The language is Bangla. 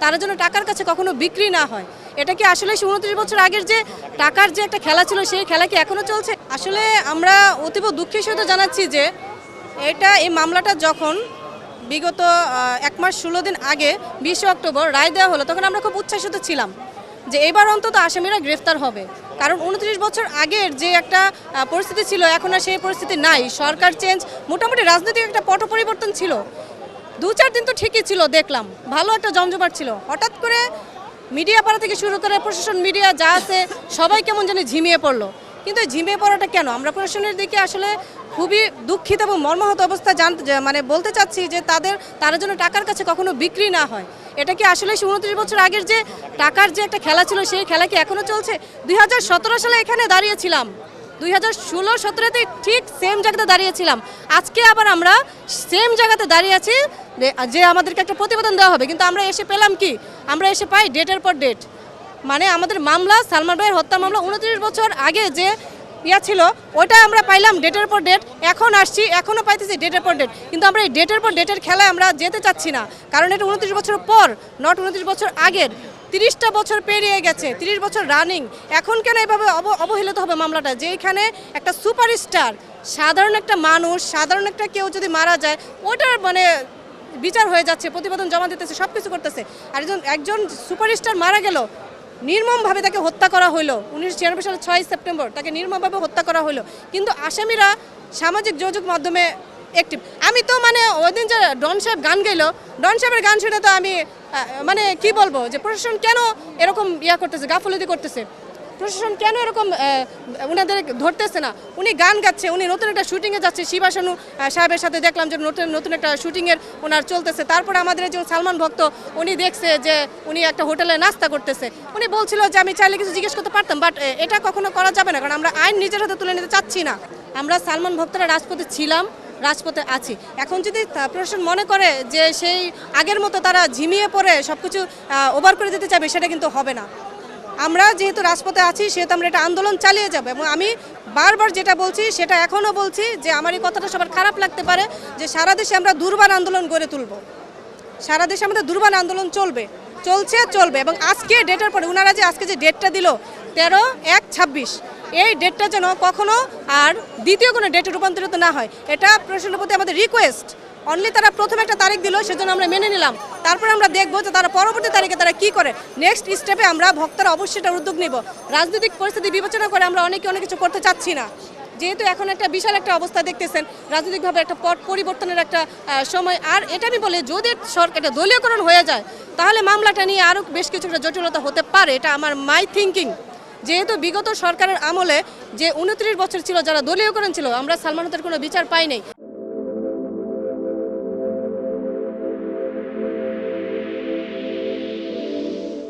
তারা যেন টাকার কাছে কখনো বিক্রি না হয়। এটা কি আসলে ২৯ বছর আগের যে টাকার যে একটা খেলা ছিল সেই খেলা কি এখনো চলছে? আসলে আমরা অতীব দুঃখের সাথে জানাচ্ছি যে এই মামলাটা যখন বিগত ১ মাস ১৬ দিন আগে ২০ অক্টোবর রায় দেওয়া হলো, তখন আমরা খুব উচ্ছ্বাসিত ছিলাম যে এবার অন্তত আসামিরা গ্রেফতার হবে। কারণ ২৯ বছর আগের যে একটা পরিস্থিতি ছিল এখন আর সেই পরিস্থিতি নাই। সরকার চেঞ্জ, মোটামুটি রাজনৈতিক একটা পট পরিবর্তন ছিল। ২-৪ দিন তো ঠিকই ছিল, দেখলাম ভালো একটা জমজমাট ছিল। হঠাৎ করে মিডিয়া পাড়া থেকে শুরু করে প্রশাসন, মিডিয়া যা আছে সবাই কেমন জানি ঝিমিয়ে পড়লো। কিন্তু এই ঝিমিয়ে পড়াটা কেন? আমরা প্রশাসনের দিকে আসলে খুবই দুঃখিত এবং মর্মাহত অবস্থা বলতে চাচ্ছি যে তারা যেন টাকার কাছে কখনো বিক্রি না হয়। এটা কি আসলে ২৯ বছর আগের যে টাকার যে একটা খেলা ছিল সেই খেলা কি এখনো চলছে? ২০১৭ সালে এখানে দাঁড়িয়েছিলাম, ২০১৬-১৭তে ঠিক সেম জায়গাতে দাঁড়িয়েছিলাম। আজকে আবার আমরা সেম জায়গাতে দাঁড়িয়ে আছি যে আমাদেরকে একটা প্রতিবেদন দেওয়া হবে, কিন্তু আমরা এসে পেলাম কি? আমরা এসে পাই ডেটের পর ডেট। মানে আমাদের মামলা, সালমান ভাইয়ের হত্যা মামলা ২৯ বছর আগে যে ছিল ওইটা আমরা পাইলাম ডেটের পর ডেট। এখন আসছি, এখনও পাইতেছি ডেটের পর ডেট, কিন্তু আমরা এই ডেটের পর ডেটের খেলায় আমরা যেতে চাচ্ছি না। কারণ এটা ২৯ বছর পর, নট ২৯ বছর আগের। ৩০টা বছর পেরিয়ে গেছে, ৩০ বছর রানিং। এখন কেন এভাবে অবহেলিত হবে মামলাটা? যেখানে একটা সুপারস্টার, সাধারণ একটা মানুষ, সাধারণ একটা কেউ যদি মারা যায় ওটার বিচার হয়ে যাচ্ছে, প্রতিবেদন জমা দিতেছে, সব কিছু করতেছে। আর একজন সুপারস্টার মারা গেল, নির্মমভাবে তাকে হত্যা করা হলো। 1996 সালের 6 সেপ্টেম্বর তাকে নির্মমভাবে হত্যা করা হলো। কিন্তু আসামিরা সামাজিক যোগাযোগ মাধ্যমে অ্যাক্টিভ। আমি তো ওই দিন যে ডন সাহেব গান গাইলো, ডন সাহেবের গান শুনে তো আমি কি বলবো যে প্রশাসন কেন এরকম করতেছে, গাফলতি করতেছে? প্রশাসন কেন এরকম উনাদের ধরতেছে না? উনি গান গাচ্ছে, উনি নতুন একটা শুটিংয়ে যাচ্ছে, শিবাসানু সাহেবের সাথে দেখলাম যে নতুন একটা শুটিংয়ের ওনার চলতেছে। তারপরে আমাদের যে সালমান ভক্ত, উনি দেখছে যে উনি একটা হোটেলে নাস্তা করতেছে। উনি বলছিল যে আমি চাইলে কিছু জিজ্ঞেস করতে পারতাম, বাট এটা কখনো করা যাবে না, কারণ আমরা আইন নিজের হাতে তুলে নিতে চাচ্ছি না। আমরা সালমান ভক্তরা রাজপথে ছিলাম, রাজপথে আছি। এখন যদি প্রশাসন মনে করে যে সেই আগের মতো তারা ঝিমিয়ে পড়ে সব কিছু ওভার করে দিতে চাইবে, সেটা কিন্তু হবে না। আমরা যেহেতু রাজপথে আছি সেহেতু আমরা এটা আন্দোলন চালিয়ে যাব। এবং আমি বারবার যেটা বলছি সেটা এখনও বলছি যে আমার এই কথাটা সবার খারাপ লাগতে পারে যে সারা দেশে আমরা দুর্বার আন্দোলন গড়ে তুলব। সারা দেশে আমাদের দুর্বার আন্দোলন চলবে। এবং আজকে ডেটের পরে ওনারা যে আজকে যে ডেটটা দিল 13/1/26, এই ডেটটা যেন কখনো আর দ্বিতীয় কোনো ডেটে রূপান্তরিত না হয়, এটা প্রশাসনের প্রতি আমাদের রিকোয়েস্ট। অনলি তারা প্রথম একটা তারিখ দিল, সেজন্য আমরা মেনে নিলাম। তারপরে আমরা দেখবো যে তারা পরবর্তী তারিখে তারা কি করে। নেক্সট স্টেপে আমরা ভক্তরা অবশ্যই এটা উদ্যোগ নিব। রাজনৈতিক পরিস্থিতি বিবেচনা করে আমরা অনেক কিছু করতে চাচ্ছি না। যেহেতু এখন একটা বিশাল একটা অবস্থা দেখতেছেন, রাজনৈতিকভাবে একটা পট পরিবর্তনের একটা সময়। আর এটা আমি বলি, যদি সরকার দলীয়করণ হয়ে যায় তাহলে মামলাটা নিয়ে আরও বেশ কিছু একটা জটিলতা হতে পারে। এটা আমার মাই থিঙ্কিং। যেহেতু বিগত সরকারের আমলে যে 29 বছর ছিল যারা দলীয়করণ ছিল, আমরা সালমান হত্যার কোনো বিচার পাই নাই।